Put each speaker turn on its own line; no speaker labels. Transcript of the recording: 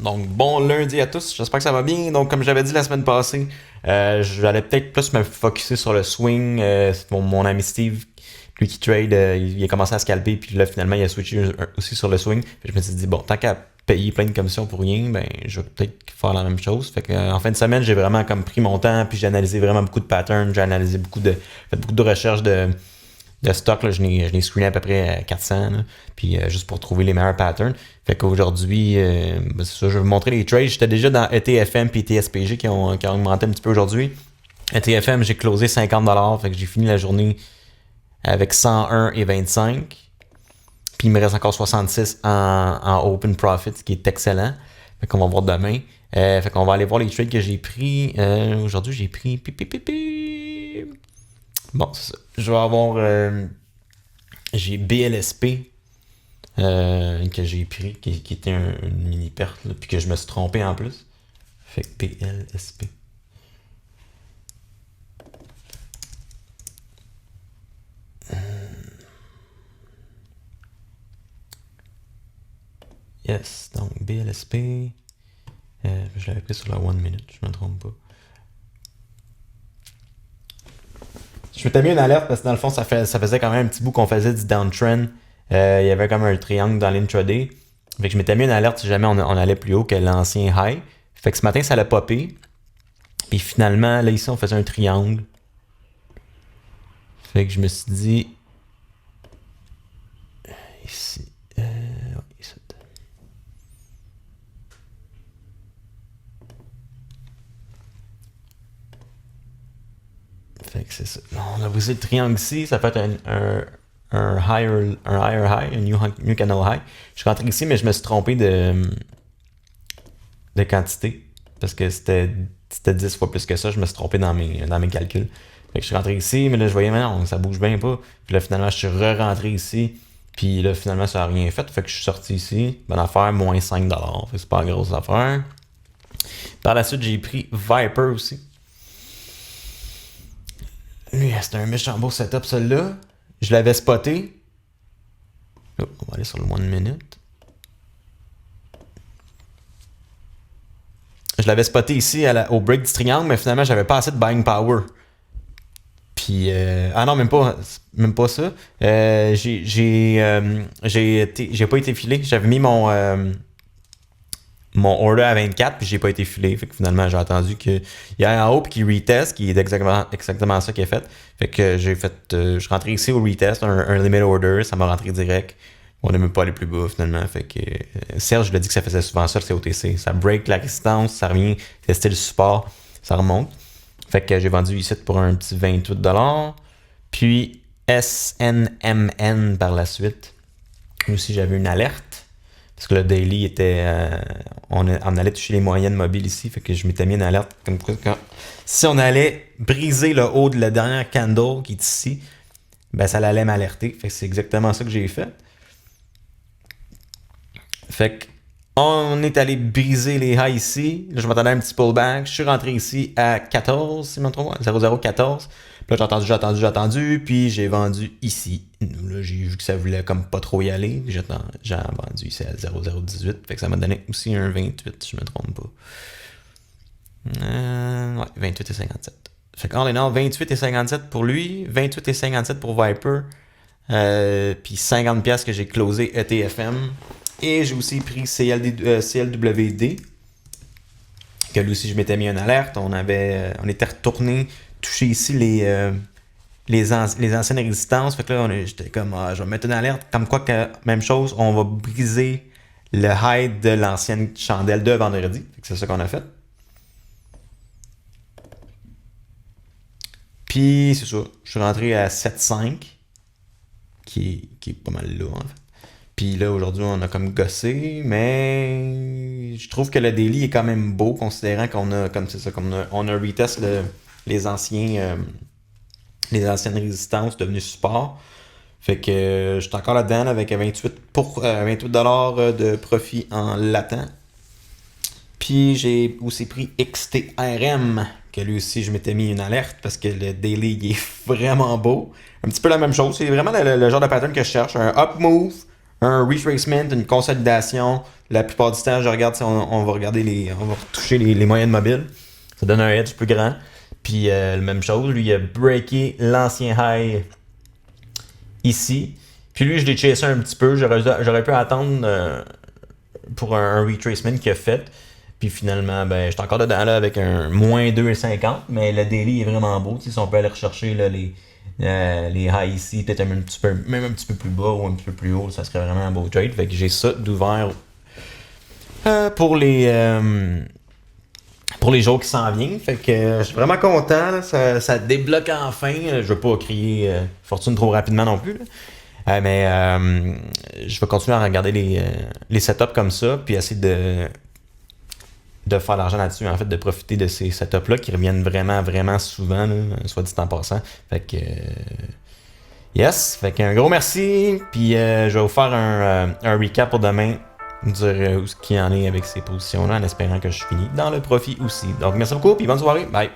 Donc, bon lundi à tous, j'espère que ça va bien. Donc, comme j'avais dit la semaine passée, j'allais peut-être plus me focusser sur le swing. C'est mon ami Steve, lui qui trade, il a commencé à scalper, puis là, finalement, il a switché aussi sur le swing. Puis je me suis dit, bon, tant qu'à payer plein de commissions pour rien, ben, je vais peut-être faire la même chose. Fait que, en fin de semaine, j'ai vraiment comme pris mon temps, puis j'ai analysé vraiment beaucoup de patterns, j'ai analysé fait beaucoup de recherches de stock, là, je n'ai screené à peu près 400, là, puis juste pour trouver les meilleurs patterns. Fait qu'aujourd'hui, c'est ça, je vais vous montrer les trades. J'étais déjà dans ETFM et TSPG qui ont augmenté un petit peu aujourd'hui. ETFM, j'ai closé 50$, fait que j'ai fini la journée avec 101,25$. Puis il me reste encore 66 en open profit, ce qui est excellent. Fait qu'on va voir demain. Fait qu'on va aller voir les trades que j'ai pris. Aujourd'hui, j'ai pris... Bon, c'est ça. Je vais avoir... j'ai BLSP que j'ai pris, qui était une mini perte, là, puis que je me suis trompé en plus. Fait que BLSP. Yes, donc BLSP. Je l'avais pris sur la 1 minute, je me trompe pas. Je m'étais mis une alerte parce que dans le fond, ça faisait quand même un petit bout qu'on faisait du downtrend. Il y avait comme un triangle dans l'intraday. Fait que je m'étais mis une alerte si jamais on allait plus haut que l'ancien high. Fait que ce matin, ça l'a popé. Puis finalement, là, ici, on faisait un triangle. Fait que je me suis dit... Ici... ici. Fait que c'est ça. On a brisé le triangle ici. Ça fait un higher high, un new candle high. Je suis rentré ici, mais je me suis trompé de quantité. Parce que c'était 10 fois plus que ça. Je me suis trompé dans mes calculs. Fait que je suis rentré ici, mais là, je voyais, mais non, ça bouge bien pas. Puis là, finalement, je suis re-rentré ici. Puis là, finalement, ça n'a rien fait. Fait que je suis sorti ici. Bonne affaire, moins 5$. Fait que c'est pas une grosse affaire. Par la suite, j'ai pris Viper aussi. Lui, c'était un méchant beau setup, celui-là. Je l'avais spoté. Oh, on va aller sur le 1 minute. Je l'avais spoté ici au break du triangle, mais finalement, j'avais pas assez de buying power. Puis, ah non, même pas ça. J'ai pas été filé. J'avais mis mon order à 24, puis j'ai pas été filé. Fait que finalement, j'ai attendu qu'il y ait en haut, puis qu'il retest, qui est exactement ça qui est fait. Fait que je suis rentré ici au retest, un limit order, ça m'a rentré direct. On n'est même pas allé plus bas finalement. Fait que Serge l'a dit que ça faisait souvent ça, le COTC. Ça break la résistance, ça revient tester le support, ça remonte. Fait que j'ai vendu ici pour un petit 28$. Puis SNMN par la suite. Aussi, j'avais une alerte. Parce que le daily était... on allait toucher les moyennes mobiles ici. Fait que je m'étais mis une alerte comme quoi si on allait briser le haut de la dernière candle qui est ici, ben ça allait m'alerter. Fait que c'est exactement ça que j'ai fait. Fait que on est allé briser les highs ici. Là, je m'attendais à un petit pullback. Je suis rentré ici à 14, si je me trompe, 0,014. Puis là, j'ai attendu, puis j'ai vendu ici. Là, j'ai vu que ça voulait comme pas trop y aller. J'ai vendu ici à 0,018. Fait que ça m'a donné aussi un 28, si je me trompe pas. Ouais, 28 et 57. Fait qu'en all, 28 et 57 pour lui, 28 et 57 pour Viper. Puis 50$ que j'ai closé ETFM. Et j'ai aussi pris CLWD, que lui aussi je m'étais mis une alerte. On était retourné toucher ici les anciennes résistances. Fait que là, j'étais comme, je vais mettre une alerte. Comme quoi, que, même chose, on va briser le high de l'ancienne chandelle de vendredi. Fait que c'est ça qu'on a fait. Puis, c'est ça. Je suis rentré à 7,5, qui est pas mal là, en fait. Puis là, aujourd'hui, on a comme gossé, mais je trouve que le daily est quand même beau, considérant qu'on a, comme c'est ça, on a retest les anciennes résistances devenues support. Fait que je suis encore là-dedans avec 28$ de profit en latent. Puis j'ai aussi pris XTRM, que lui aussi je m'étais mis une alerte parce que le daily il est vraiment beau. Un petit peu la même chose, c'est vraiment le genre de pattern que je cherche, un up move, un retracement, une consolidation. La plupart du temps, je regarde, on va regarder on va toucher les moyennes mobiles. Ça donne un edge plus grand. Puis la même chose, lui il a breaké l'ancien high ici. Puis lui, je l'ai chassé un petit peu. J'aurais pu attendre pour un retracement qu'il a fait. Puis finalement, ben, j'étais encore dedans là, avec un moins 2,50. Mais le daily est vraiment beau. Si on peut aller rechercher là, les highs ici, peut-être même un petit peu plus bas ou un petit peu plus haut, ça serait vraiment un beau trade. Fait que j'ai ça d'ouvert pour les jours qui s'en viennent. Fait que je suis vraiment content. Là, ça débloque enfin. Je veux pas crier fortune trop rapidement non plus. Mais je vais continuer à regarder les setups comme ça, puis essayer de faire l'argent là-dessus, en fait, de profiter de ces setups-là qui reviennent vraiment, vraiment souvent, là, soit dit en passant. Fait que yes, fait qu'un gros merci, puis je vais vous faire un recap pour demain, dire où ce qu'il y en est avec ces positions-là, en espérant que je finis dans le profit aussi. Donc merci beaucoup, puis bonne soirée, bye!